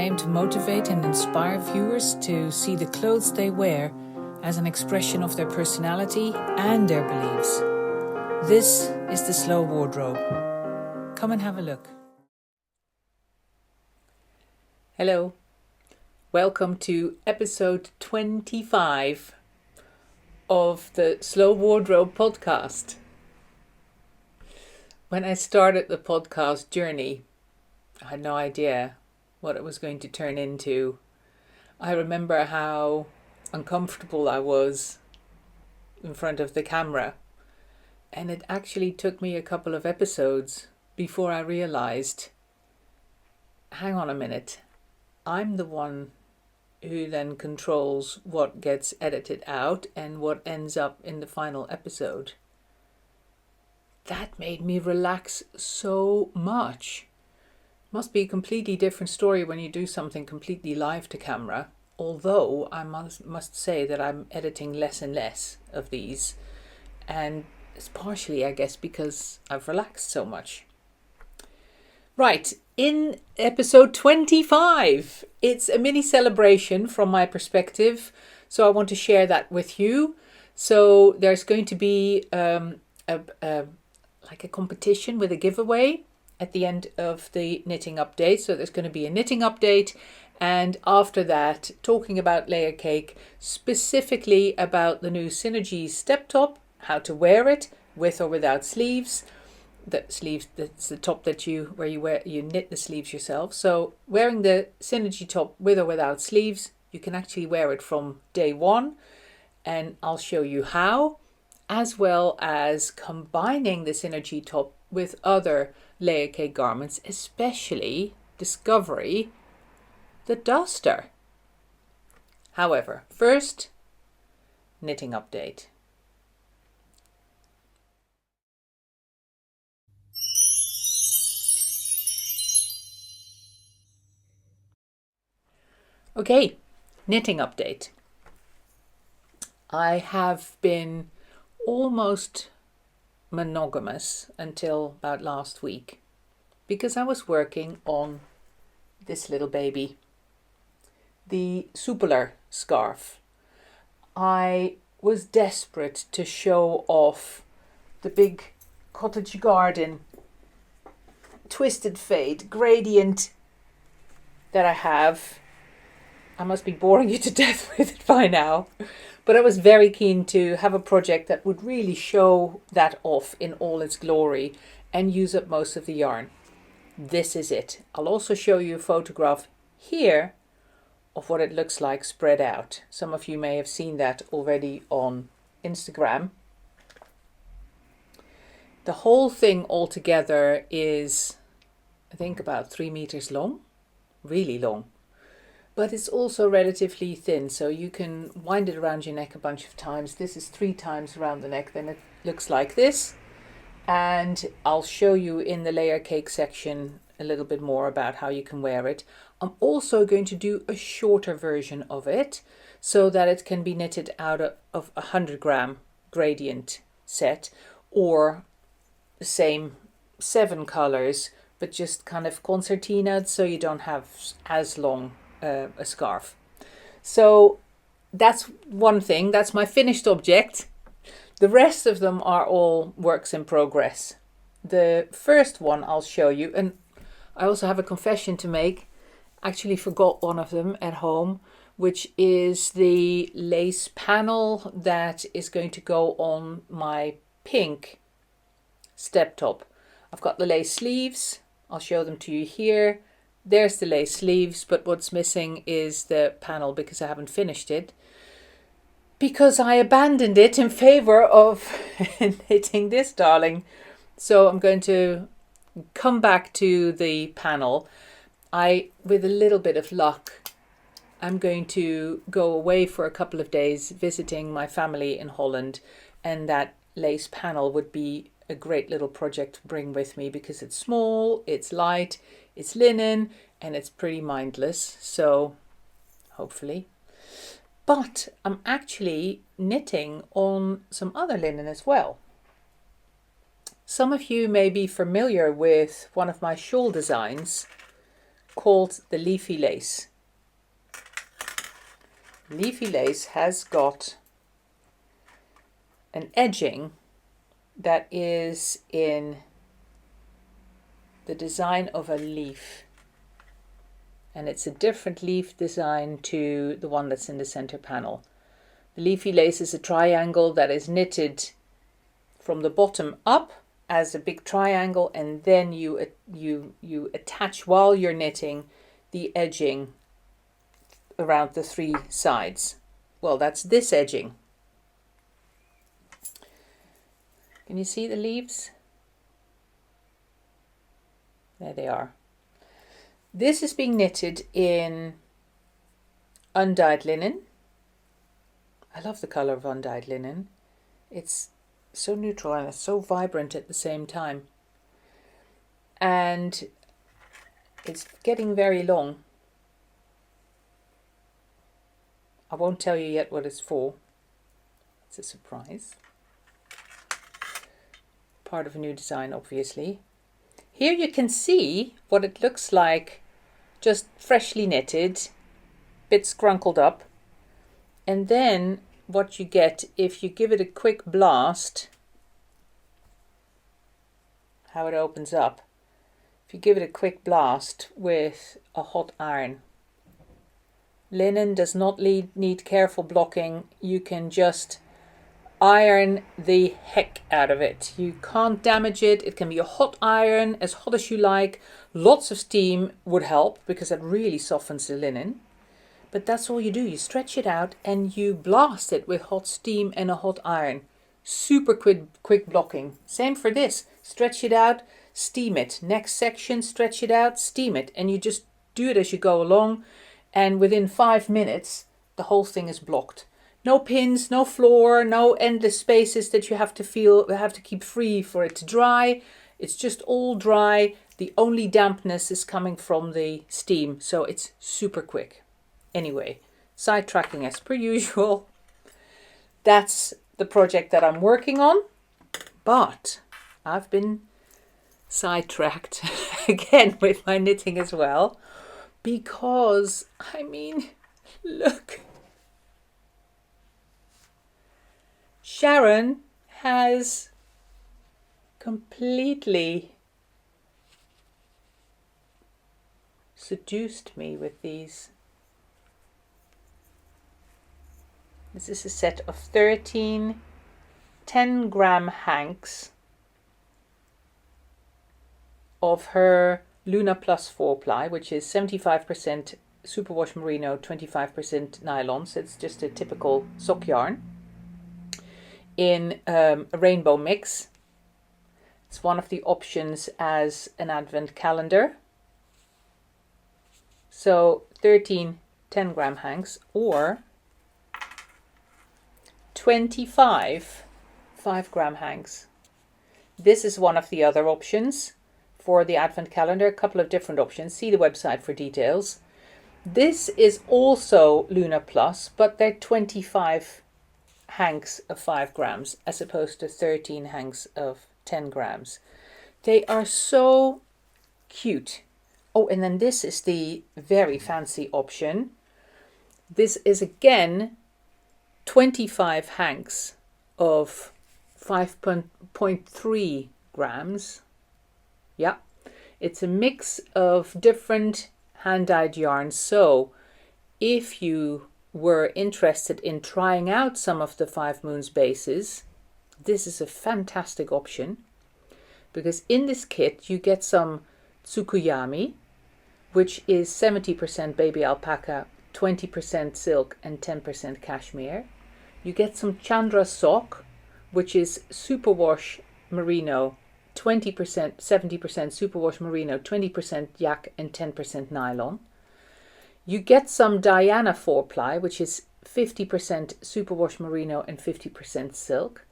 I aim to motivate and inspire viewers to see the clothes they wear as an expression of their personality and their beliefs. This is the Slow Wardrobe. Come and have a look. Hello, welcome to episode 25 of the Slow Wardrobe podcast. When I started the podcast journey, I had no idea what it was going to turn into. I remember how uncomfortable I was in front of the camera, and it actually took me a couple of episodes before I realized, hang on a minute, I'm the one who then controls what gets edited out and what ends up in the final episode. That made me relax so much. Must be a completely different story when you do something completely live to camera, although I must say that I'm editing less and less of these, and it's partially, I guess, because I've relaxed so much. Right, in episode 25, it's a mini celebration from my perspective, so I want to share that with you. So there's going to be a competition with a giveaway at the end of the knitting update. So there's going to be a knitting update, and after that talking about Layercake, specifically about the new Synergy step top, how to wear it with or without sleeves. The sleeves, that's the top that you knit the sleeves yourself. So wearing the Synergy top with or without sleeves, you can actually wear it from day one, and I'll show you how, as well as combining the Synergy top with other Layercake garments, especially Discovery, the duster. However, first, knitting update. Okay, knitting update. I have been almost monogamous until about last week because I was working on this little baby, the Superler scarf. I was desperate to show off the big cottage garden twisted fade gradient that I have. I must be boring you to death with it by now. But I was very keen to have a project that would really show that off in all its glory and use up most of the yarn. This is it. I'll also show you a photograph here of what it looks like spread out. Some of you may have seen that already on Instagram. The whole thing altogether is, I think, about 3 meters long, really long. But it's also relatively thin, so you can wind it around your neck a bunch of times. This is 3 times around the neck, then it looks like this. And I'll show you in the Layercake section a little bit more about how you can wear it. I'm also going to do a shorter version of it so that it can be knitted out of a 100-gram gradient set, or the same 7 colors, but just kind of concertinaed, so you don't have as long a scarf. So that's one thing. That's my finished object. The rest of them are all works in progress. The first one I'll show you, and I also have a confession to make. Actually forgot one of them at home, which is the lace panel that is going to go on my pink step top. I've got the lace sleeves. I'll show them to you here. There's the lace sleeves, but what's missing is the panel because I haven't finished it, because I abandoned it in favor of knitting this darling. So I'm going to come back to the panel. With a little bit of luck, I'm going to go away for a couple of days visiting my family in Holland, and that lace panel would be a great little project to bring with me because it's small, it's light, it's linen, and it's pretty mindless, so hopefully. But I'm actually knitting on some other linen as well. Some of you may be familiar with one of my shawl designs called the leafy lace. Leafy lace has got an edging that is in the design of a leaf, and it's a different leaf design to the one that's in the center panel. The leafy lace is a triangle that is knitted from the bottom up as a big triangle, and then you attach while you're knitting the edging around the three sides. Well, that's this edging. Can you see the leaves? There they are. This is being knitted in undyed linen. I love the color of undyed linen. It's so neutral and it's so vibrant at the same time. And it's getting very long. I won't tell you yet what it's for. It's a surprise. Part of a new design, obviously. Here you can see what it looks like, just freshly knitted, bit scrunkled up. And then what you get if you give it a quick blast, how it opens up. If you give it a quick blast with a hot iron. Linen does not need careful blocking. You can just iron the heck out of it. You can't damage it. It can be a hot iron, as hot as you like. Lots of steam would help because it really softens the linen. But that's all you do. You stretch it out and you blast it with hot steam and a hot iron. Super quick blocking. Same for this. Stretch it out, steam it. Next section, stretch it out, steam it. And you just do it as you go along. And within 5 minutes, the whole thing is blocked. No pins, no floor, no endless spaces that you have to keep free for it to dry. It's just all dry. The only dampness is coming from the steam. So it's super quick. Anyway, sidetracking as per usual. That's the project that I'm working on. But I've been sidetracked again with my knitting as well. Because, I mean, look. Sharon has completely seduced me with these. This is a set of 13 10-gram hanks of her Luna Plus 4-ply, which is 75% superwash merino, 25% nylon. So it's just a typical sock yarn in a rainbow mix. It's one of the options as an advent calendar. So 13 10-gram hanks or 25 5-gram hanks. This is one of the other options for the advent calendar. A couple of different options. See the website for details. This is also Luna Plus, but they're 25 hanks of 5 grams as opposed to 13 hanks of 10 grams. They are so cute. Oh, and then this is the very fancy option. This is again 25 hanks of 5.3 grams. Yeah, it's a mix of different hand-dyed yarns. So if you were interested in trying out some of the 5 Moons bases, this is a fantastic option. Because in this kit you get some Tsukuyami, which is 70% baby alpaca, 20% silk and 10% cashmere. You get some Chandra sock, which is superwash merino, 20%, 70% superwash merino, 20% yak and 10% nylon. You get some Diana 4-ply, which is 50% superwash merino and 50% silk.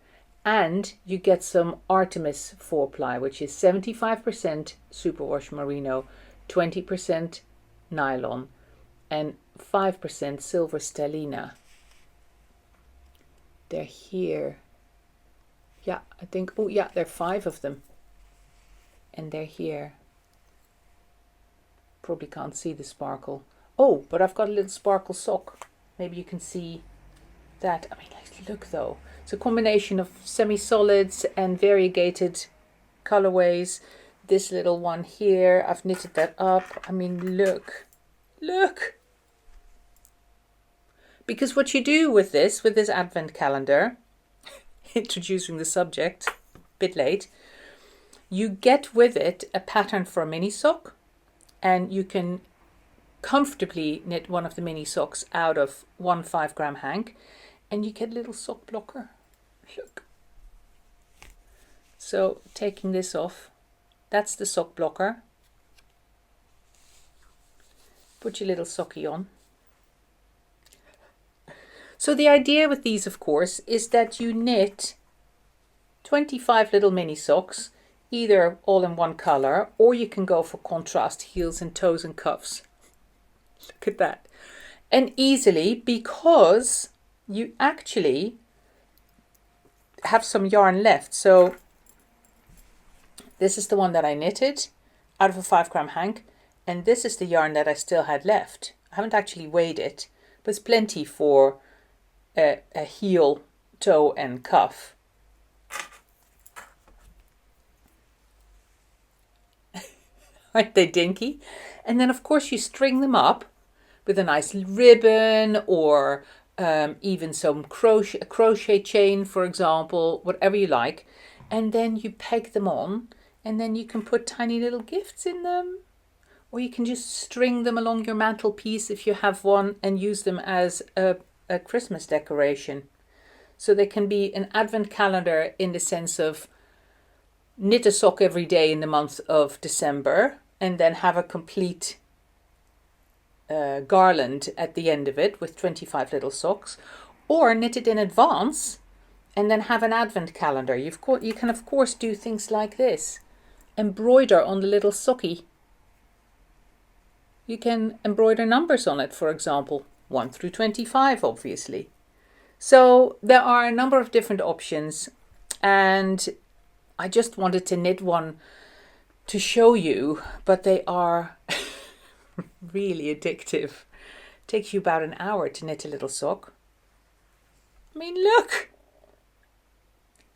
And you get some Artemis 4-ply, which is 75% superwash merino, 20% nylon and 5% silver stellina. They're here. Yeah, I think, oh yeah, there are 5 of them. And they're here. probably can't see the sparkle. Oh, but I've got a little sparkle sock. Maybe you can see that. I mean, look though. It's a combination of semi-solids and variegated colorways. This little one here, I've knitted that up. I mean, look. Because what you do with this advent calendar, introducing the subject, a bit late, you get with it a pattern for a mini sock, and you can comfortably knit one of the mini socks out of one 5-gram hank, and you get a little sock blocker. Look. So taking this off, that's the sock blocker. Put your little socky on. So the idea with these, of course, is that you knit 25 little mini socks, either all in one color, or you can go for contrast heels and toes and cuffs. Look at that. And easily, because you actually have some yarn left. So this is the one that I knitted out of a 5-gram hank, and this is the yarn that I still had left. I haven't actually weighed it, but it's plenty for a heel, toe and cuff. Aren't they dinky? And then of course you string them up with a nice ribbon, or even some crochet chain, for example, whatever you like. And then you peg them on, and then you can put tiny little gifts in them. Or you can just string them along your mantelpiece if you have one, and use them as a Christmas decoration. So they can be an advent calendar in the sense of knit a sock every day in the month of December, and then have a complete garland at the end of it with 25 little socks, or knit it in advance and then have an advent calendar. You can of course do things like this. Embroider on the little socky. You can embroider numbers on it, for example, 1 through 25, obviously. So there are a number of different options, and I just wanted to knit one to show you, but they are really addictive. It takes you about an hour to knit a little sock. I mean, look!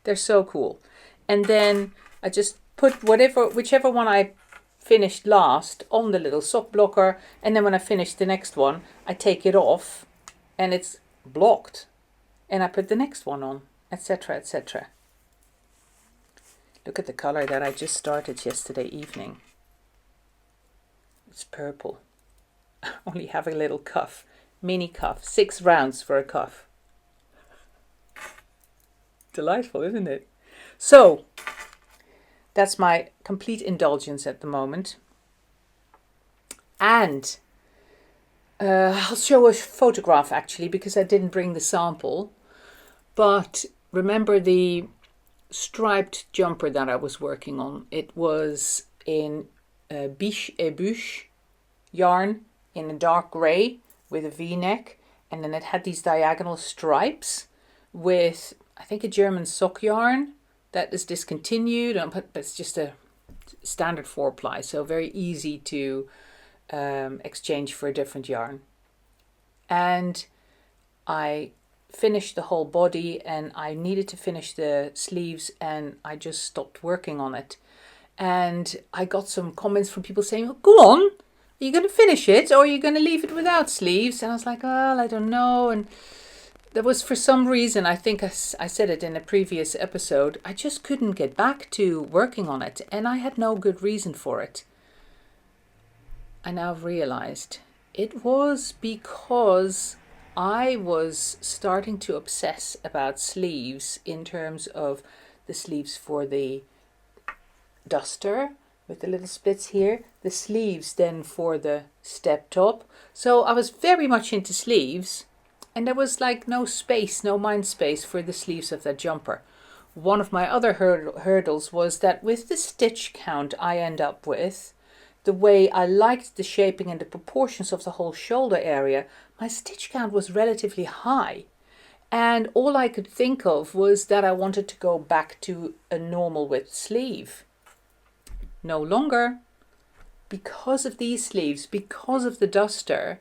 They're so cool. And then I just put whichever one I finished last on the little sock blocker, and then when I finish the next one, I take it off and it's blocked, and I put the next one on, etc., etc. Look at the color that I just started yesterday evening. It's purple. I only have a little cuff, mini cuff, 6 rounds for a cuff. Delightful, isn't it? So that's my complete indulgence at the moment. And I'll show a photograph actually, because I didn't bring the sample. But remember the striped jumper that I was working on? It was in biche et bûche yarn in a dark grey with a V-neck, and then it had these diagonal stripes with, I think, a German sock yarn that is discontinued, but it's just a standard 4-ply, so very easy to exchange for a different yarn. And I finished the whole body, and I needed to finish the sleeves, and I just stopped working on it. And I got some comments from people saying, oh, go on, are you going to finish it, or are you going to leave it without sleeves? And I was like, well, I don't know. And there was, for some reason, I think I said it in a previous episode, I just couldn't get back to working on it, and I had no good reason for it. I now realized it was because I was starting to obsess about sleeves in terms of the sleeves for the duster with the little splits here, the sleeves then for the step top. So I was very much into sleeves, and there was like no space, no mind space for the sleeves of that jumper. One of my other hurdles was that with the stitch count I end up with, the way I liked the shaping and the proportions of the whole shoulder area, my stitch count was relatively high. And all I could think of was that I wanted to go back to a normal width sleeve. No longer. because of these sleeves, because of the duster,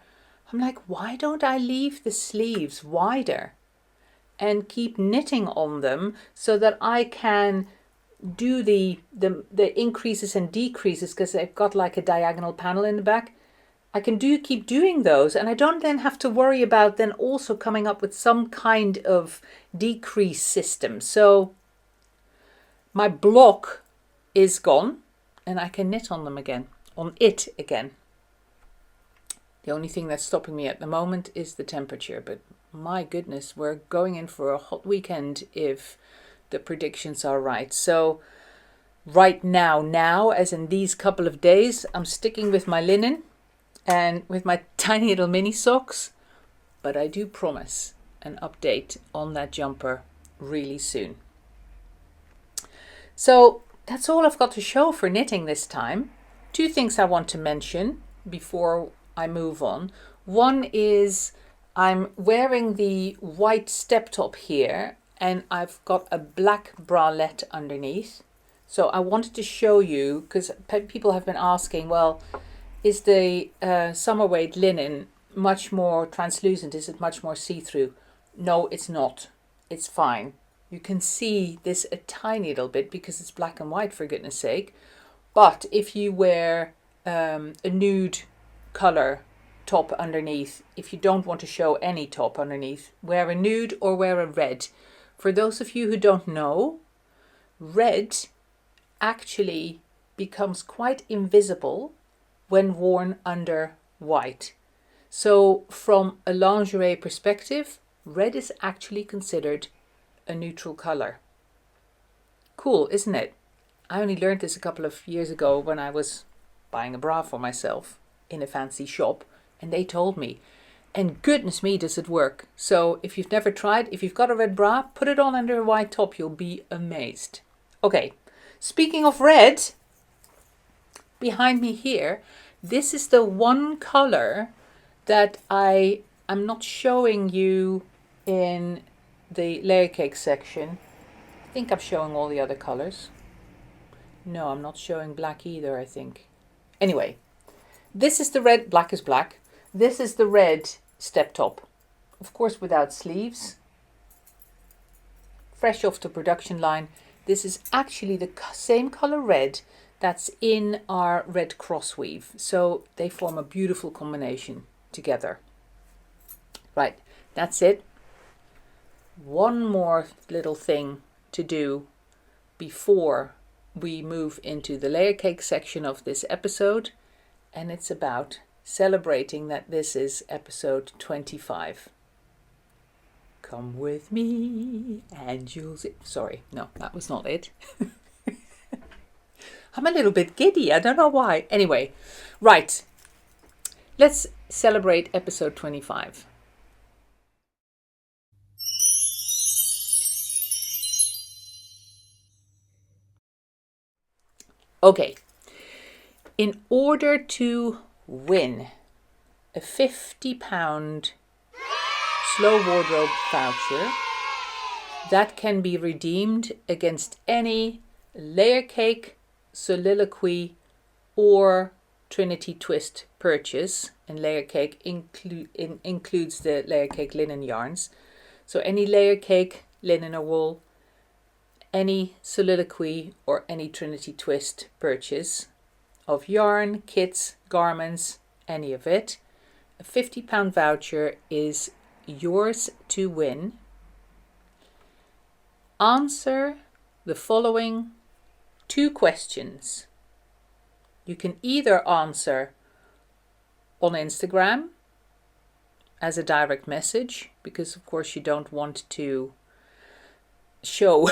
I'm like, why don't I leave the sleeves wider and keep knitting on them so that I can do the increases and decreases, because I've got like a diagonal panel in the back. I can keep doing those, and I don't then have to worry about then also coming up with some kind of decrease system. So my block is gone and I can knit on it again. The only thing that's stopping me at the moment is the temperature, but my goodness, we're going in for a hot weekend if the predictions are right. So right now, as in these couple of days, I'm sticking with my linen and with my tiny little mini socks, but I do promise an update on that jumper really soon. So that's all I've got to show for knitting this time. Two things I want to mention before I move on. One is I'm wearing the white step top here, and I've got a black bralette underneath. So I wanted to show you, because people have been asking, well, is the summer weight linen much more translucent? Is it much more see-through? No, it's not. It's fine. You can see this a tiny little bit because it's black and white, for goodness sake. But if you wear a nude color top underneath, if you don't want to show any top underneath, wear a nude or wear a red. For those of you who don't know, red actually becomes quite invisible when worn under white. So from a lingerie perspective, red is actually considered a neutral color. Cool, isn't it? I only learned this a couple of years ago when I was buying a bra for myself in a fancy shop, and they told me, and goodness me, does it work. So if you've never tried, if you've got a red bra, put it on under a white top, you'll be amazed. Okay, speaking of red, behind me here, this is the one color that I'm not showing you in the Layercake section. I think I'm showing all the other colors. No, I'm not showing black either, I think. Anyway, this is the red, black is black. This is the red step top. Of course, without sleeves. Fresh off the production line. This is actually the same color red that's in our red cross weave. So they form a beautiful combination together. Right, that's it. One more little thing to do before we move into the Layercake section of this episode, and it's about celebrating that this is episode 25. Come with me and you'll see. Sorry, no, that was not it. I'm a little bit giddy, I don't know why. Anyway, right, let's celebrate episode 25. Okay, in order to win a £50 slow wardrobe voucher that can be redeemed against any Layercake, Soliloquy or Trinity Twist purchase, and Layercake includes the Layercake linen yarns. So any Layercake linen or wool, any Soliloquy or any Trinity Twist purchase of yarn, kits, garments, any of it, a £50 voucher is yours to win. Answer the following 2 questions. You can either answer on Instagram as a direct message, because of course you don't want to show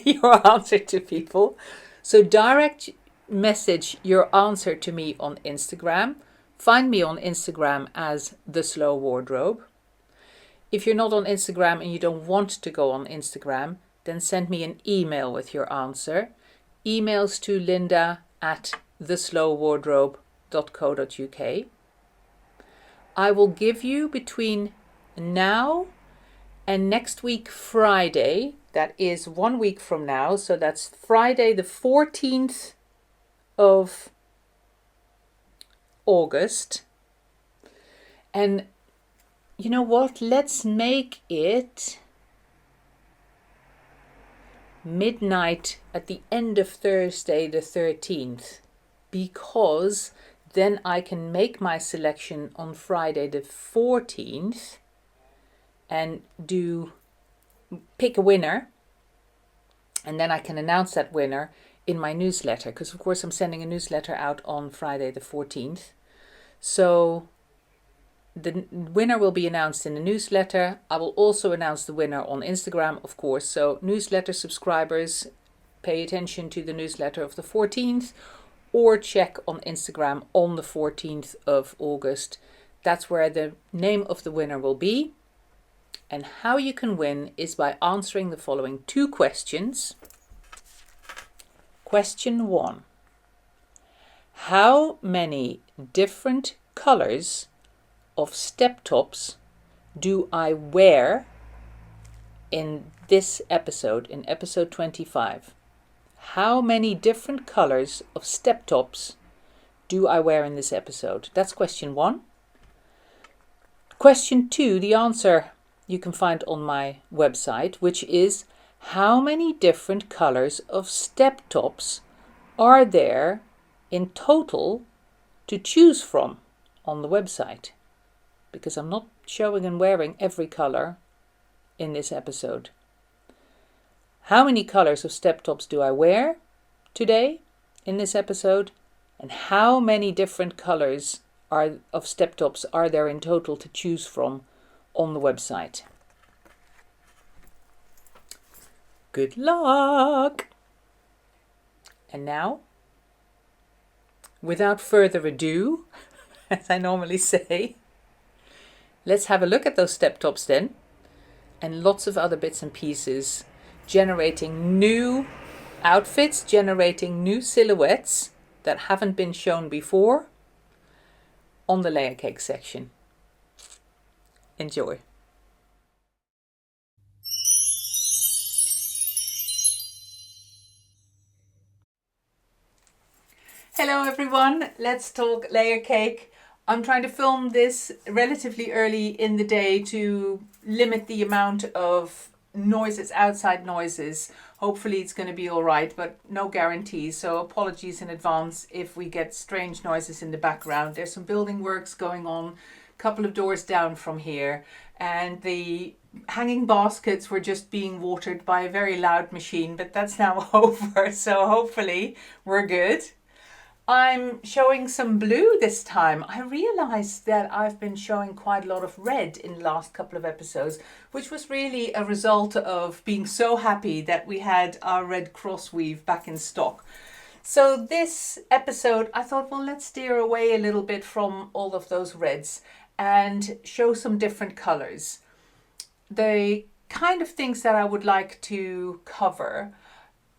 your answer to people. So direct message your answer to me on Instagram. Find me on Instagram as The Slow Wardrobe. If you're not on Instagram and you don't want to go on Instagram, then send me an email with your answer. Emails to linda@theslowwardrobe.co.uk. I will give you between now and next week Friday, that is 1 week from now, so that's Friday the 14th of August. And you know what? Let's make it midnight at the end of Thursday the 13th, because then I can make my selection on Friday the 14th and pick a winner, and then I can announce that winner in my newsletter, because of course I'm sending a newsletter out on Friday the 14th. So the winner will be announced in the newsletter. I will also announce the winner on Instagram, of course. So newsletter subscribers, pay attention to the newsletter of the 14th, or check on Instagram on the 14th of August. That's where the name of the winner will be. And how you can win is by answering the following 2 questions. Question 1. How many different colors of step tops do I wear in this episode, in episode 25? How many different colors of step tops do I wear in this episode? That's question 1. Question 2, the answer you can find on my website, which is how many different colors of step tops are there in total to choose from on the website? Because I'm not showing and wearing every color in this episode. How many colors of step tops do I wear today in this episode? And how many different colors of step tops are there in total to choose from on the website? Good luck! And now, without further ado, as I normally say, let's have a look at those step tops then, and lots of other bits and pieces, generating new outfits, generating new silhouettes that haven't been shown before on the Layercake section. Enjoy. Hello everyone, let's talk Layercake. I'm trying to film this relatively early in the day to limit the amount of noises, outside noises. Hopefully it's going to be all right, but no guarantees. So apologies in advance if we get strange noises in the background. There's some building works going on a couple of doors down from here, and the hanging baskets were just being watered by a very loud machine, but that's now over. So hopefully we're good. I'm showing some blue this time. I realized that I've been showing quite a lot of red in the last couple of episodes, which was really a result of being so happy that we had our red cross weave back in stock. So this episode, I thought, well, let's steer away a little bit from all of those reds and show some different colors. The kind of things that I would like to cover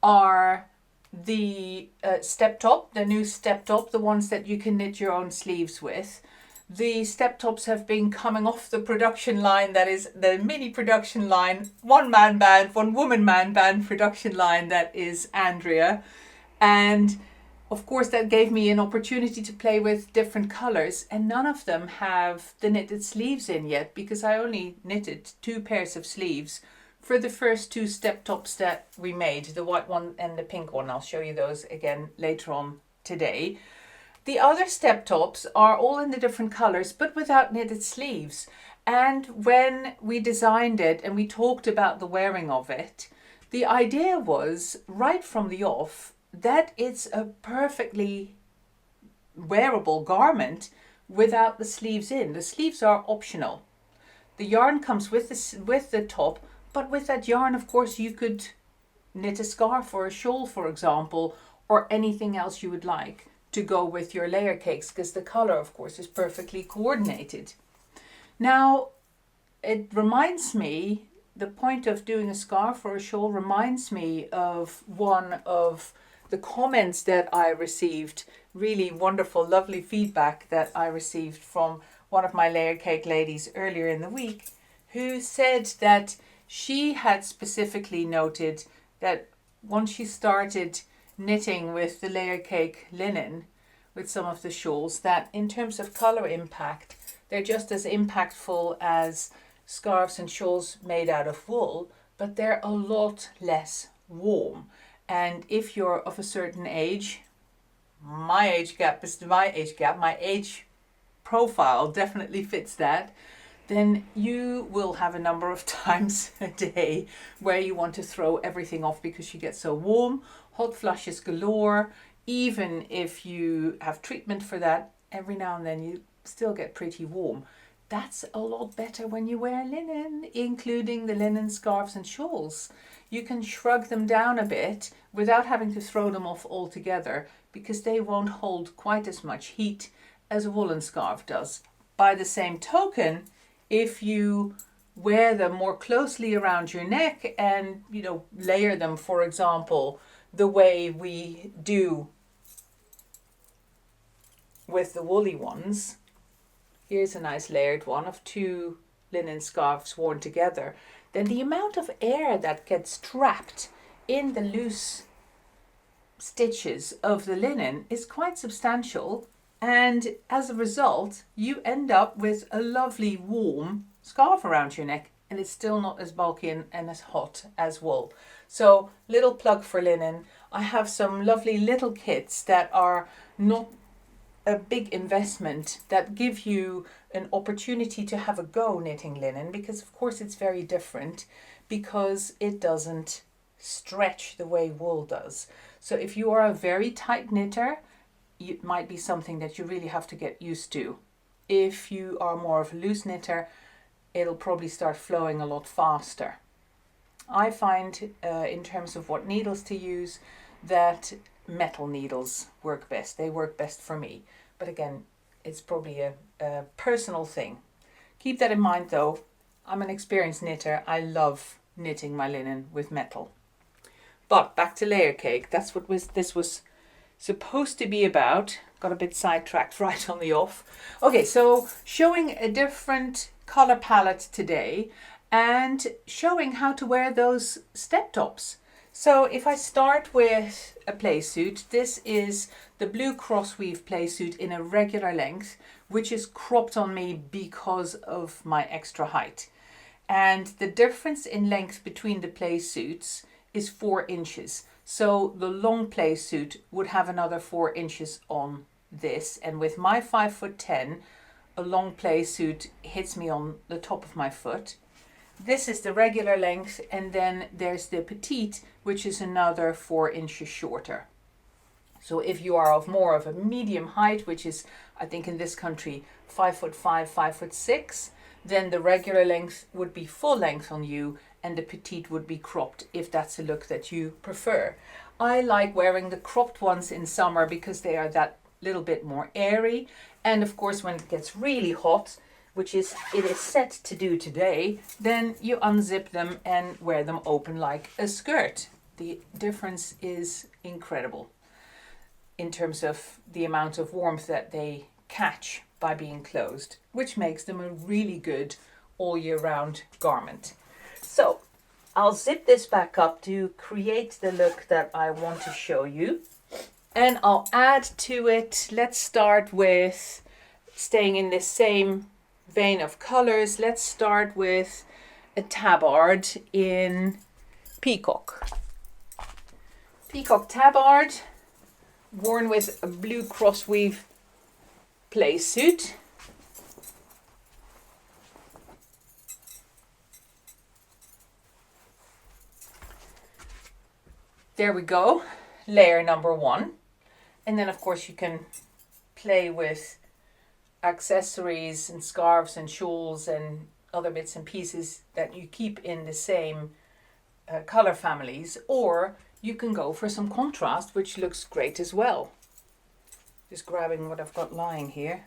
are the step top, the new step top, the ones that you can knit your own sleeves with. The step tops have been coming off the production line, that is the mini production line, one woman man band production line, that is Andrea. And of course that gave me an opportunity to play with different colors, and none of them have the knitted sleeves in yet, because I only knitted 2 pairs of sleeves for the first 2 step tops that we made, the white one and the pink one. I'll show you those again later on today. The other step tops are all in the different colors, but without knitted sleeves. And when we designed it and we talked about the wearing of it, the idea was right from the off that it's a perfectly wearable garment without the sleeves in. The sleeves are optional. The yarn comes with the top, but with that yarn, of course, you could knit a scarf or a shawl, for example, or anything else you would like to go with your layer cakes, because the color, of course, is perfectly coordinated. Now, it reminds me, the point of doing a scarf or a shawl reminds me of one of the comments that I received, really wonderful, lovely feedback that I received from one of my Layercake ladies earlier in the week, who said that she had specifically noted that once she started knitting with the Layercake linen, with some of the shawls that in terms of color impact, they're just as impactful as scarves and shawls made out of wool, but they're a lot less warm. And if you're of a certain age, my age profile definitely fits that, then you will have a number of times a day where you want to throw everything off because you get so warm, hot flushes galore. Even if you have treatment for that, every now and then you still get pretty warm. That's a lot better when you wear linen, including the linen scarves and shawls. You can shrug them down a bit without having to throw them off altogether because they won't hold quite as much heat as a woolen scarf does. By the same token, if you wear them more closely around your neck and, layer them, for example, the way we do with the woolly ones. Here's a nice layered one of 2 linen scarves worn together. Then the amount of air that gets trapped in the loose stitches of the linen is quite substantial. And as a result, you end up with a lovely warm scarf around your neck, and it's still not as bulky and as hot as wool. So, little plug for linen. I have some lovely little kits that are not a big investment, that give you an opportunity to have a go knitting linen, because of course it's very different because it doesn't stretch the way wool does. So if you are a very tight knitter, it might be something that you really have to get used to. If you are more of a loose knitter, it'll probably start flowing a lot faster. I find in terms of what needles to use that metal needles work best. They work best for me. But again, it's probably a personal thing. Keep that in mind though. I'm an experienced knitter. I love knitting my linen with metal. But back to Layercake. That's what this was supposed to be about. Got a bit sidetracked right on the off. Okay, so showing a different color palette today and showing how to wear those step tops. So if I start with a play suit, this is the blue crossweave play suit in a regular length, which is cropped on me because of my extra height. And the difference in length between the play suits is 4 inches. So the long play suit would have another 4 inches on this. And with my 5'10", a long play suit hits me on the top of my foot. This is the regular length, and then there's the petite, which is another 4 inches shorter. So if you are of more of a medium height, which is, I think in this country, 5'5", 5'6", then the regular length would be full length on you, and the petite would be cropped if that's a look that you prefer. I like wearing the cropped ones in summer because they are that little bit more airy. And of course, when it gets really hot, which it is set to do today, then you unzip them and wear them open like a skirt. The difference is incredible in terms of the amount of warmth that they catch by being closed, which makes them a really good all year round garment. So I'll zip this back up to create the look that I want to show you. And I'll add to it, let's start with staying in this same vein of colors. Let's start with a tabard in peacock. Peacock tabard, worn with a blue crossweave play suit. There we go, layer number 1. And then of course you can play with accessories and scarves and shawls and other bits and pieces that you keep in the same color families, or you can go for some contrast, which looks great as well. Just grabbing what I've got lying here.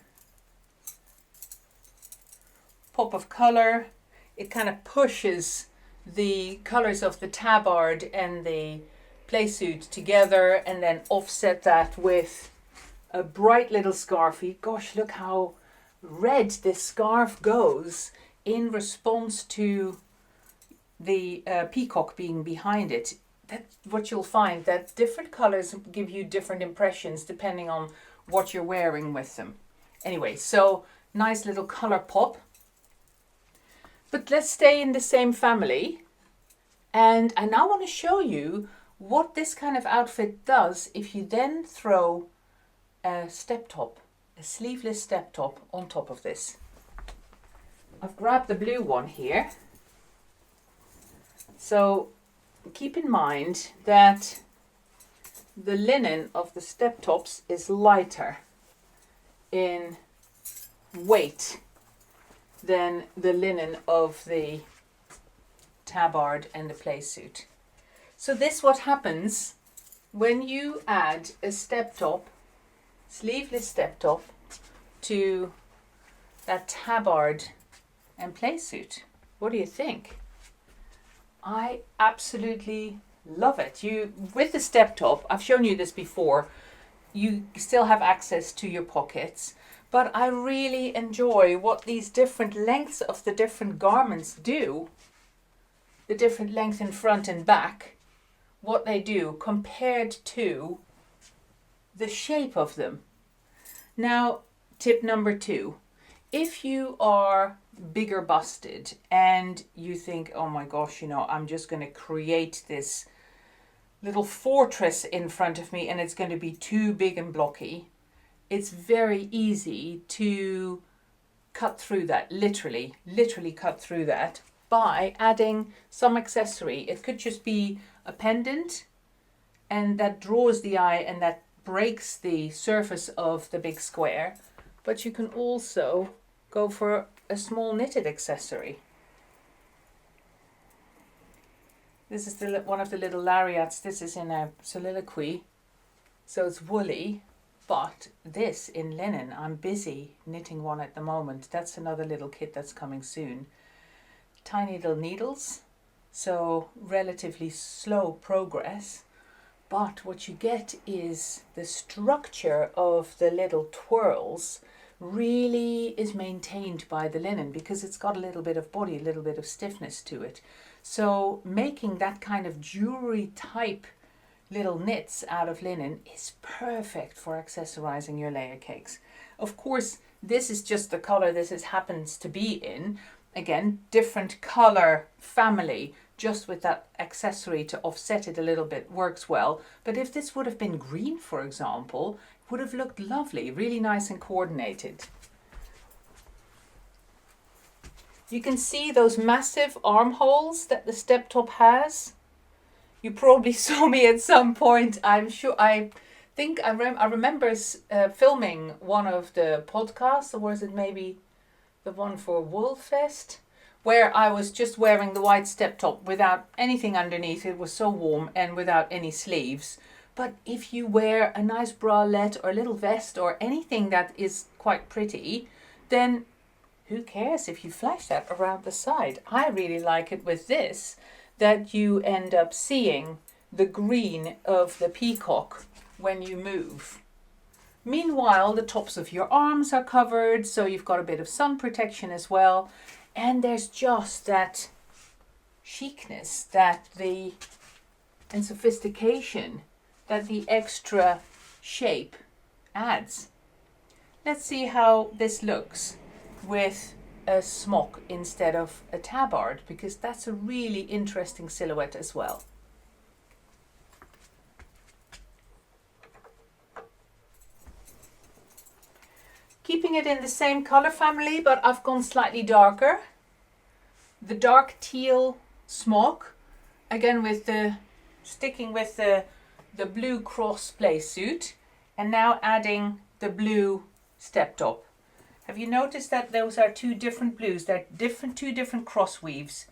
Pop of color. It kind of pushes the colors of the tabard and the play suit together, and then offset that with a bright little scarfie. Gosh, look how red this scarf goes in response to the peacock being behind it. That's what you'll find, that different colors give you different impressions depending on what you're wearing with them. Anyway, so nice little colour pop. But let's stay in the same family. And I now want to show you what this kind of outfit does if you then throw a step top, a sleeveless step top on top of this. I've grabbed the blue one here. So keep in mind that the linen of the step tops is lighter in weight than the linen of the tabard and the play suit. So this what happens when you add a step top, sleeveless step top, to that tabard and play suit. What do you think? I absolutely love it. With the step top, I've shown you this before, you still have access to your pockets, but I really enjoy what these different lengths of the different garments do, the different length in front and back, what they do compared to the shape of them. Now, tip number 2, if you are bigger busted and you think, oh my gosh, I'm just going to create this little fortress in front of me and it's going to be too big and blocky, it's very easy to cut through that, literally cut through that by adding some accessory. It could just be a pendant, and that draws the eye and that breaks the surface of the big square. But you can also go for a small knitted accessory. This is one of the little lariats. This is in a soliloquy, so it's woolly, but this in linen. I'm busy knitting one at the moment. That's another little kit that's coming soon. Tiny little needles, so relatively slow progress, but what you get is the structure of the little twirls really is maintained by the linen because it's got a little bit of body, a little bit of stiffness to it. So making that kind of jewelry type little knits out of linen is perfect for accessorizing your layer cakes. Of course, this is just the color this happens to be in. Again, different color family, just with that accessory to offset it a little bit works well. But if this would have been green, for example, it would have looked lovely, really nice and coordinated. You can see those massive armholes that the step top has. You probably saw me at some point. I'm sure. I remember filming one of the podcasts, or was it maybe the one for Woolfest, where I was just wearing the white step top without anything underneath. It was so warm and without any sleeves. But if you wear a nice bralette or a little vest or anything that is quite pretty, then who cares if you flash that around the side? I really like it with this, that you end up seeing the green of the peacock when you move. Meanwhile, the tops of your arms are covered, so you've got a bit of sun protection as well. And there's just that chicness, and sophistication that the extra shape adds. Let's see how this looks with a smock instead of a tabard, because that's a really interesting silhouette as well. Keeping it in the same color family, but I've gone slightly darker. The dark teal smock, again with sticking with the blue cross play suit, and now adding the blue step top. Have you noticed that those are two different blues? They're two different cross weaves.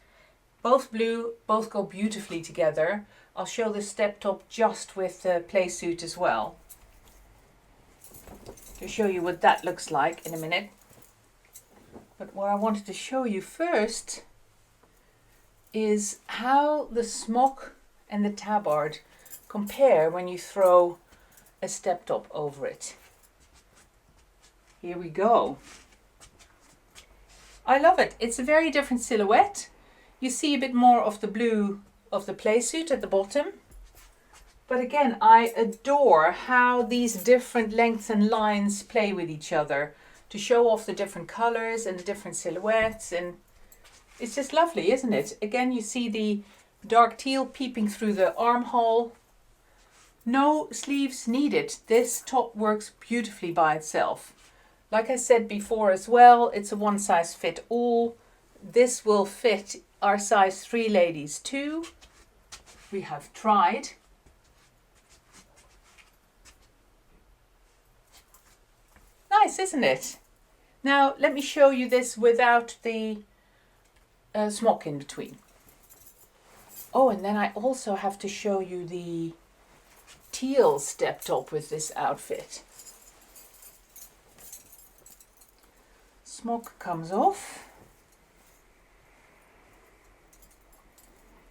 Both blue, both go beautifully together. I'll show the step top just with the play suit as well, to show you what that looks like in a minute. But what I wanted to show you first is how the smock and the tabard compare when you throw a step top over it. Here we go. I love it. It's a very different silhouette. You see a bit more of the blue of the play suit at the bottom, But again, I adore how these different lengths and lines play with each other to show off the different colors and the different silhouettes, and it's just lovely, isn't it? Again, you see the dark teal peeping through the armhole. No sleeves needed. This top works beautifully by itself. Like I said before as well, it's a one size fit all. This will fit our size 3 ladies too. We have tried. Nice, isn't it? Now let me show you this without the smock in between. Oh, and then I also have to show you the teal step top with this outfit. Smock comes off.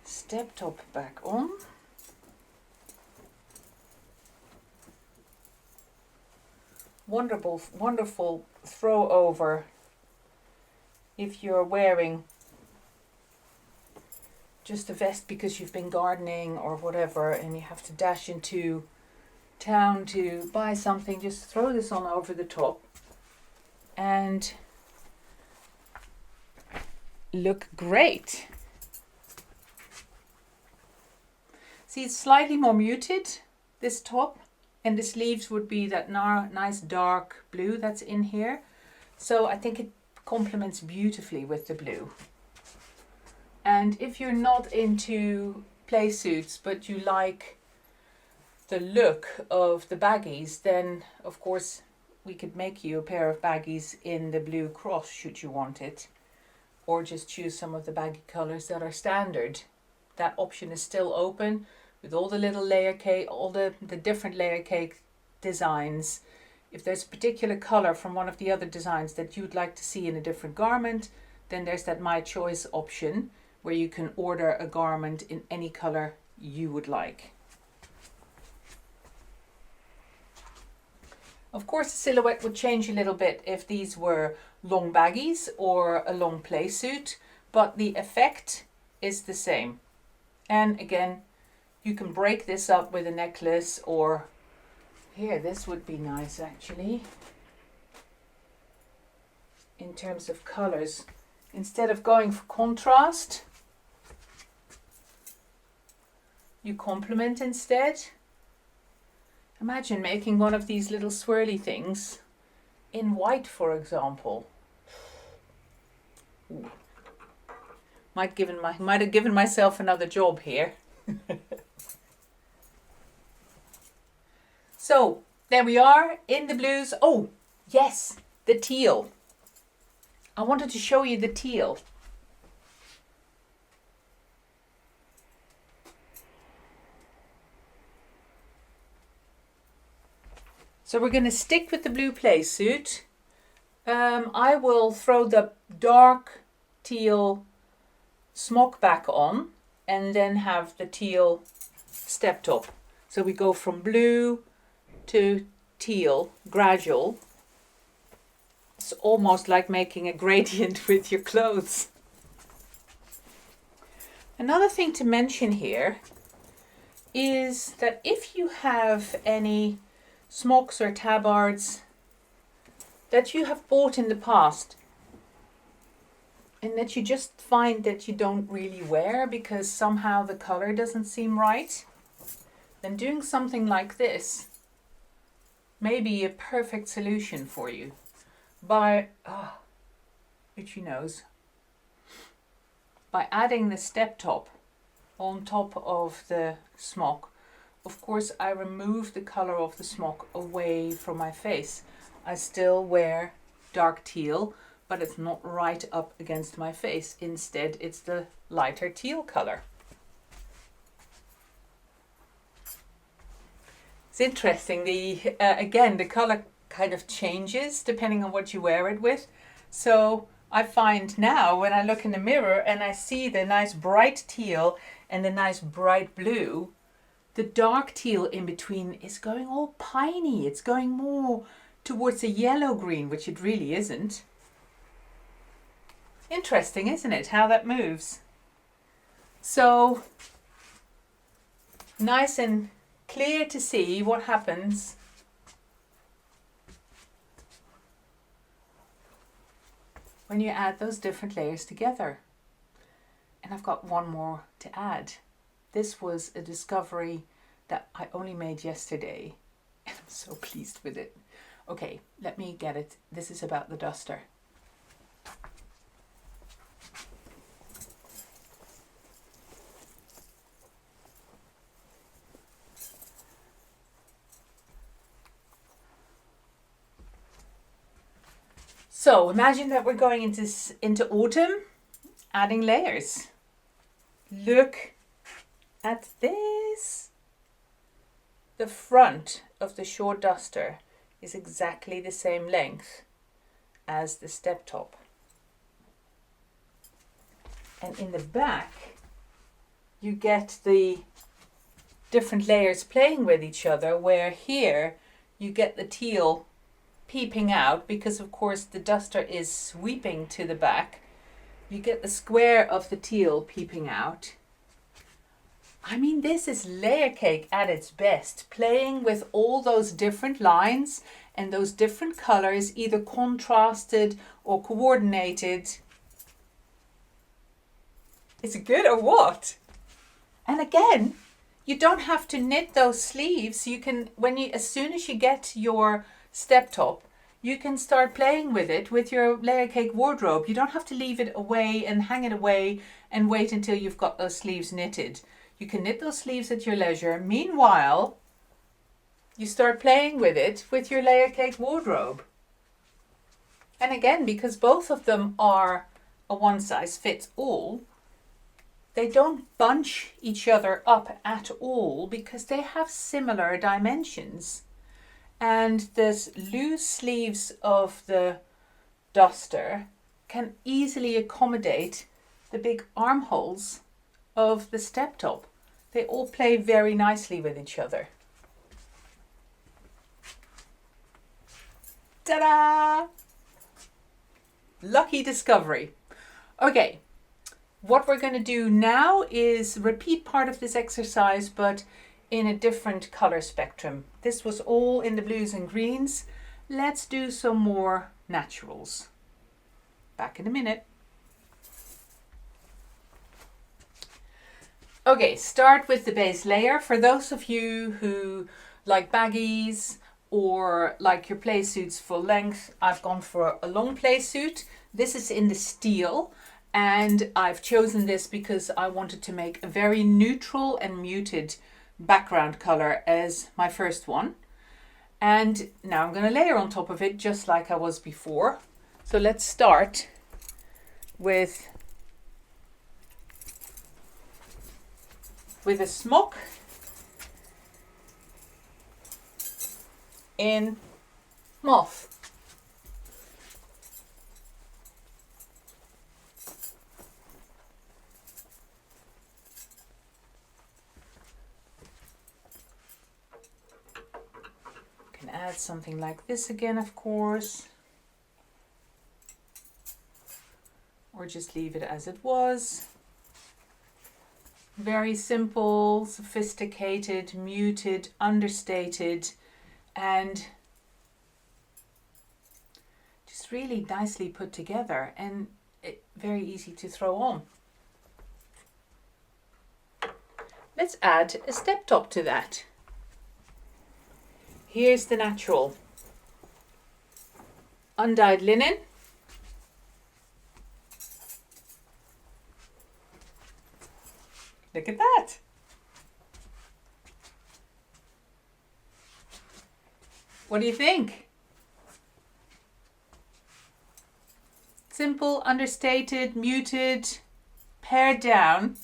Step top back on. Wonderful, wonderful throw over if you're wearing just a vest because you've been gardening or whatever and you have to dash into town to buy something. Just throw this on over the top and look great. See, it's slightly more muted, this top, and the sleeves would be that nice dark blue that's in here. So I think it complements beautifully with the blue. And if you're not into play suits, but you like the look of the baggies, then of course we could make you a pair of baggies in the blue cross should you want it. Or just choose some of the baggy colors that are standard. That option is still open with all the little layer cake, all the different layer cake designs. If there's a particular color from one of the other designs that you'd like to see in a different garment, then there's that My Choice option where you can order a garment in any color you would like. Of course, the silhouette would change a little bit if these were long baggies or a long play suit, but the effect is the same. And again, you can break this up with a necklace, or here, this would be nice actually. In terms of colors, instead of going for contrast, you complement instead. Imagine making one of these little swirly things in white, for example. Ooh. Might have given myself another job here. So there we are in the blues. Oh yes, the teal. I wanted to show you the teal. So we're going to stick with the blue play suit. I will throw the dark teal smock back on and then have the teal step top. So we go from blue to teal, gradual. It's almost like making a gradient with your clothes. Another thing to mention here is that if you have any smocks or tabards that you have bought in the past and that you just find that you don't really wear because somehow the color doesn't seem right, then doing something like this may be a perfect solution for you. By itchy nose. By adding the step top on top of the smock, of course I remove the color of the smock away from my face. I still wear dark teal, but it's not right up against my face. Instead, it's the lighter teal color. It's interesting, again, the color kind of changes depending on what you wear it with. So I find now when I look in the mirror and I see the nice bright teal and the nice bright blue, the dark teal in between is going all piney. It's going more towards a yellow green, which it really isn't. Interesting, isn't it, how that moves? So nice and clear to see what happens when you add those different layers together. And I've got one more to add. This was a discovery that I only made yesterday, and I'm so pleased with it. Okay, let me get it. This is about the duster. So imagine that we're going into autumn, adding layers. Look at this. The front of the short duster is exactly the same length as the step top. And in the back, you get the different layers playing with each other, where here you get the teal peeping out because of course the duster is sweeping to the back. You get the square of the teal peeping out. I mean, this is Layercake at its best, playing with all those different lines and those different colors, either contrasted or coordinated. Is it good or what? And again, you don't have to knit those sleeves. You can, as soon as you get your step top, you can start playing with it with your Layercake wardrobe. You don't have to leave it away and hang it away and wait until you've got those sleeves knitted. You can knit those sleeves at your leisure. Meanwhile, you start playing with it with your Layercake wardrobe. And again, because both of them are a one size fits all, they don't bunch each other up at all because they have similar dimensions. And the loose sleeves of the duster can easily accommodate the big armholes of the step top. They all play very nicely with each other. Ta-da! Lucky discovery. Okay, what we're going to do now is repeat part of this exercise, but in a different color spectrum. This was all in the blues and greens. Let's do some more naturals. Back in a minute. Okay, start with the base layer. For those of you who like baggies or like your play suits full length, I've gone for a long play suit. This is in the steel, and I've chosen this because I wanted to make a very neutral and muted background color as my first one. And now I'm going to layer on top of it just like I was before. So let's start with a smock in moth. Can add something like this again, of course, or just leave it as it was. Very simple, sophisticated, muted, understated, and just really nicely put together, and very easy to throw on. Let's add a step top to that. Here's the natural. Undyed linen. Look at that. What do you think? Simple, understated, muted, pared down,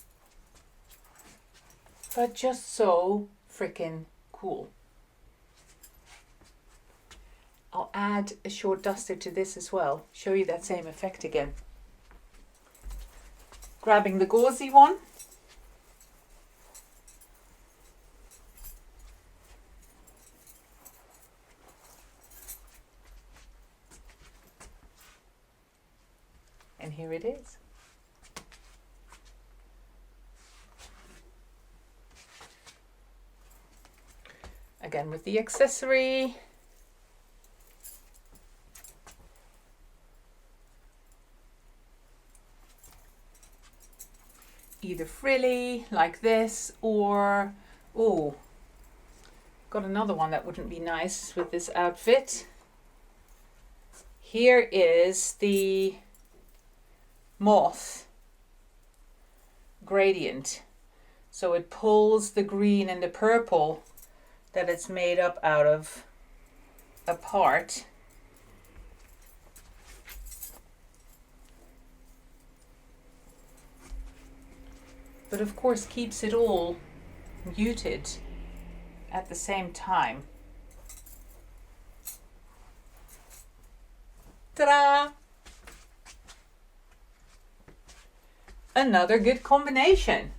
but just so freaking cool. I'll add a short duster to this as well. Show you that same effect again. Grabbing the gauzy one. And here it is. again with the accessory. Either frilly like this, or, oh, got another one that wouldn't be nice with this outfit. Here is the moth gradient. So it pulls the green and the purple that it's made up out of apart. But of course keeps it all muted at the same time. Ta-da! Another good combination.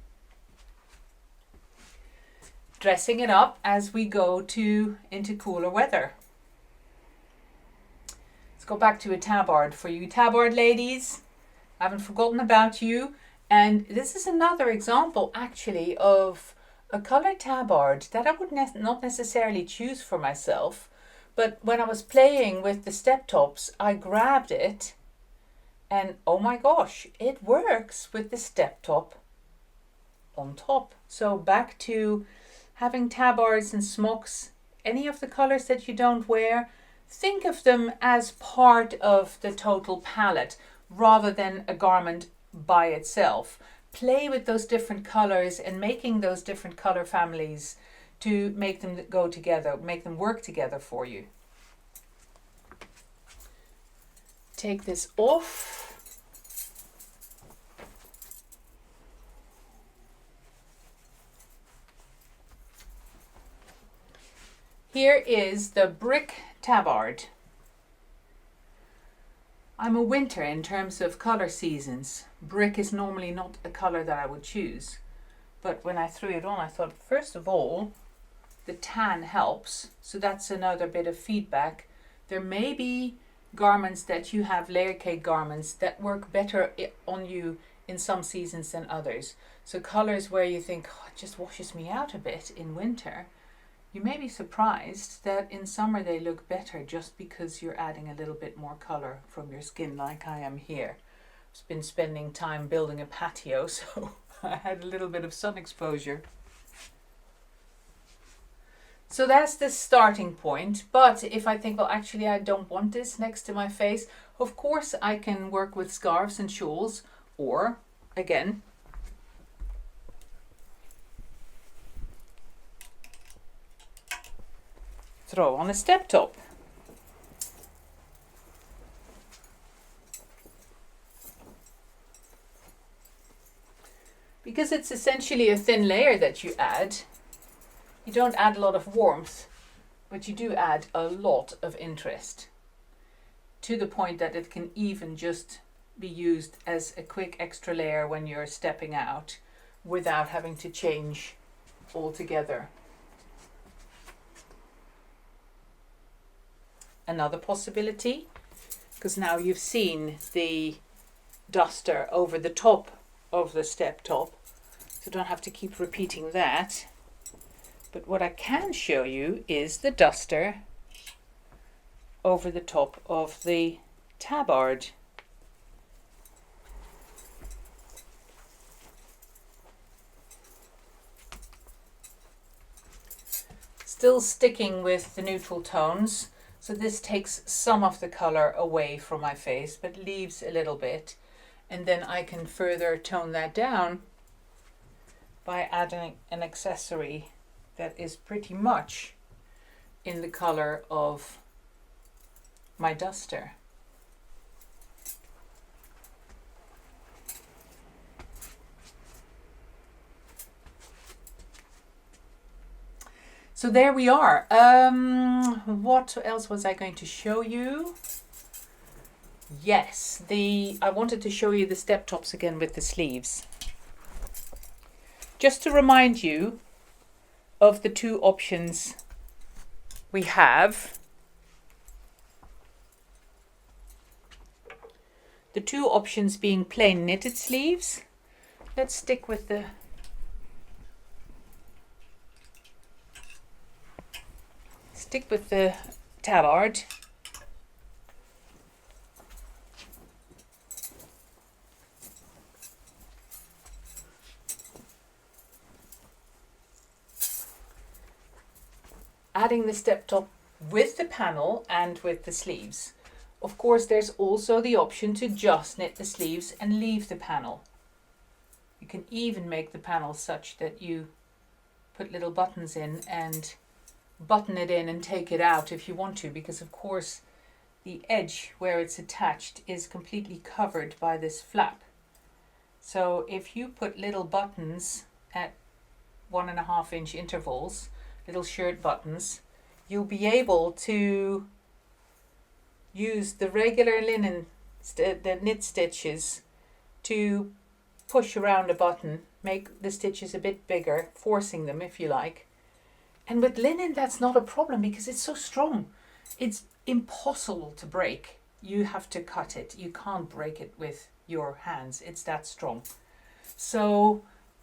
Dressing it up as we go into cooler weather. Let's go back to a tabard for you tabard ladies. I haven't forgotten about you. And this is another example actually of a color tabard that I would not necessarily choose for myself. But when I was playing with the step tops, I grabbed it and oh my gosh, it works with the step top on top. So back to having tabards and smocks, any of the colors that you don't wear, think of them as part of the total palette rather than a garment by itself. Play with those different colors and making those different color families to make them go together, make them work together for you. Take this off. Here is the brick tabard. I'm a winter in terms of color seasons. Brick is normally not a color that I would choose. But when I threw it on, I thought, first of all, the tan helps. So that's another bit of feedback. There may be garments that you have, Layercake garments, that work better on you in some seasons than others. So colors where you think, oh, it just washes me out a bit in winter, you may be surprised that in summer they look better just because you're adding a little bit more color from your skin, like I am here. I've been spending time building a patio, so I had a little bit of sun exposure. So that's the starting point. But if I think, well, actually I don't want this next to my face, of course I can work with scarves and shawls, or again, throw on a step top. Because it's essentially a thin layer that you add, you don't add a lot of warmth, but you do add a lot of interest, to the point that it can even just be used as a quick extra layer when you're stepping out without having to change altogether. Another possibility, because now you've seen the duster over the top of the step top, so don't have to keep repeating that. But what I can show you is the duster over the top of the tabard. Still sticking with the neutral tones. So this takes some of the color away from my face, but leaves a little bit. And then I can further tone that down by adding an accessory that is pretty much in the color of my duster. So there we are. What else was I going to show you? Yes, I wanted to show you the step tops again with the sleeves. Just to remind you of the two options we have. The two options being plain knitted sleeves. Let's stick with the stick with the tabard. Adding the step top with the panel and with the sleeves. Of course, there's also the option to just knit the sleeves and leave the panel. You can even make the panel such that you put little buttons in and button it in and take it out if you want to, because of course the edge where it's attached is completely covered by this flap. So if you put little buttons at 1.5 inch intervals, little shirt buttons, you'll be able to use the regular linen, the knit stitches, to push around a button, make the stitches a bit bigger, forcing them if you like. And with linen that's not a problem because it's so strong. It's impossible to break. You have to cut it. You can't break it with your hands. It's that strong. So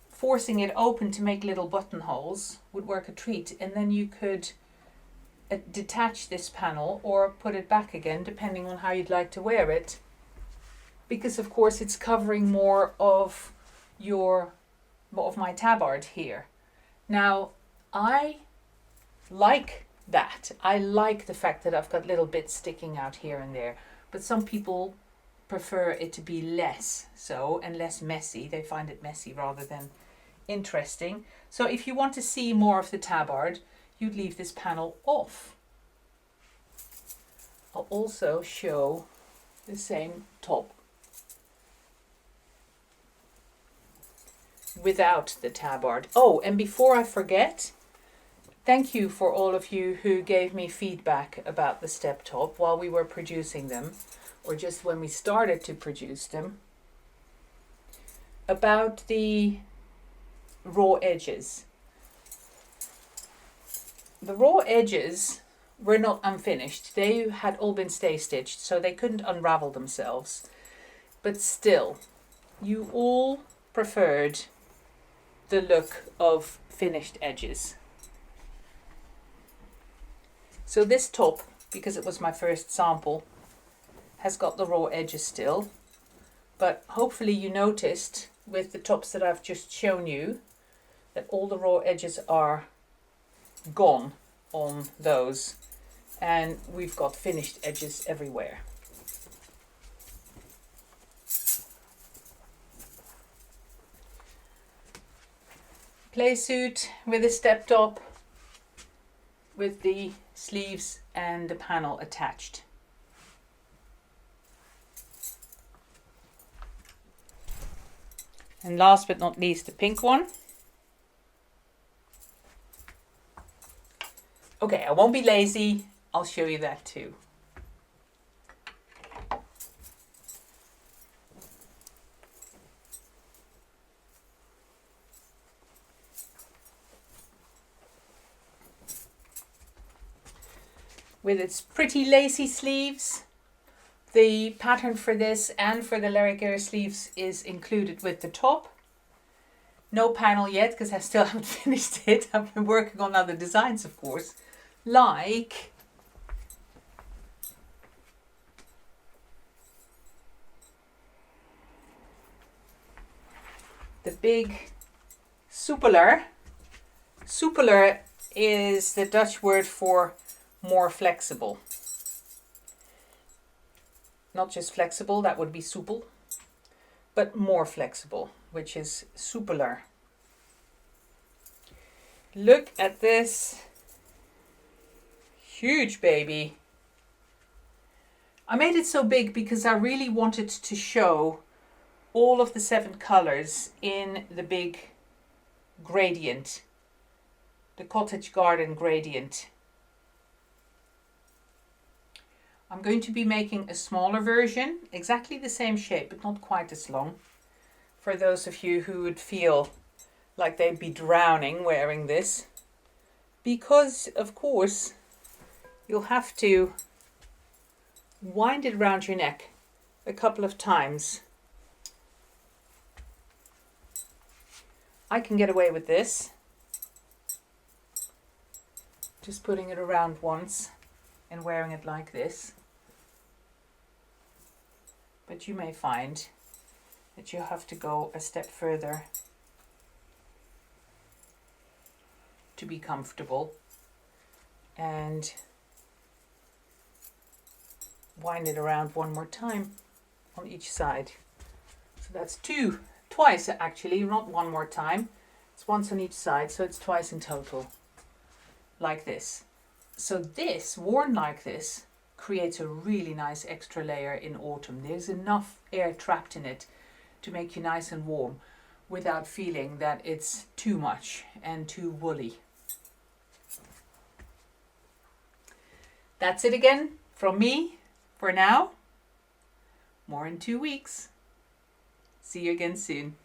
forcing it open to make little buttonholes would work a treat, and then you could detach this panel or put it back again depending on how you'd like to wear it, because of course it's covering more of my tabard here. Now I like that. I like the fact that I've got little bits sticking out here and there, but some people prefer it to be less so and less messy. They find it messy rather than interesting. So if you want to see more of the tabard, you'd leave this panel off. I'll also show the same top without the tabard. Oh, and before I forget, thank you for all of you who gave me feedback about the step top while we were producing them, or just when we started to produce them, about the raw edges. The raw edges were not unfinished. They had all been stay stitched, so they couldn't unravel themselves. But still, you all preferred the look of finished edges. So this top, because it was my first sample, has got the raw edges still, but hopefully you noticed with the tops that I've just shown you that all the raw edges are gone on those, and we've got finished edges everywhere. Play suit with a step top with the sleeves and the panel attached. And last but not least, the pink one. Okay, I won't be lazy. I'll show you that too. With its pretty lacy sleeves. The pattern for this and for the Layercake sleeves is included with the top. No panel yet because I still haven't finished it. I've been working on other designs, of course, like the big soepeler. Soepeler is the Dutch word for more flexible. Not just flexible, that would be soepel, but more flexible, which is soepeler. Look at this huge baby. I made it so big because I really wanted to show all of the 7 colors in the big gradient, the cottage garden gradient. I'm going to be making a smaller version, exactly the same shape, but not quite as long, for those of you who would feel like they'd be drowning wearing this, because of course you'll have to wind it around your neck a couple of times. I can get away with this Just putting it around once and wearing it like this. But you may find that you have to go a step further to be comfortable and wind it around one more time on each side. So that's twice actually, not one more time. It's once on each side, so it's twice in total, like this. So this, worn like this, creates a really nice extra layer in autumn. There's enough air trapped in it to make you nice and warm without feeling that it's too much and too woolly. That's it again from me for now. More in 2 weeks. See you again soon.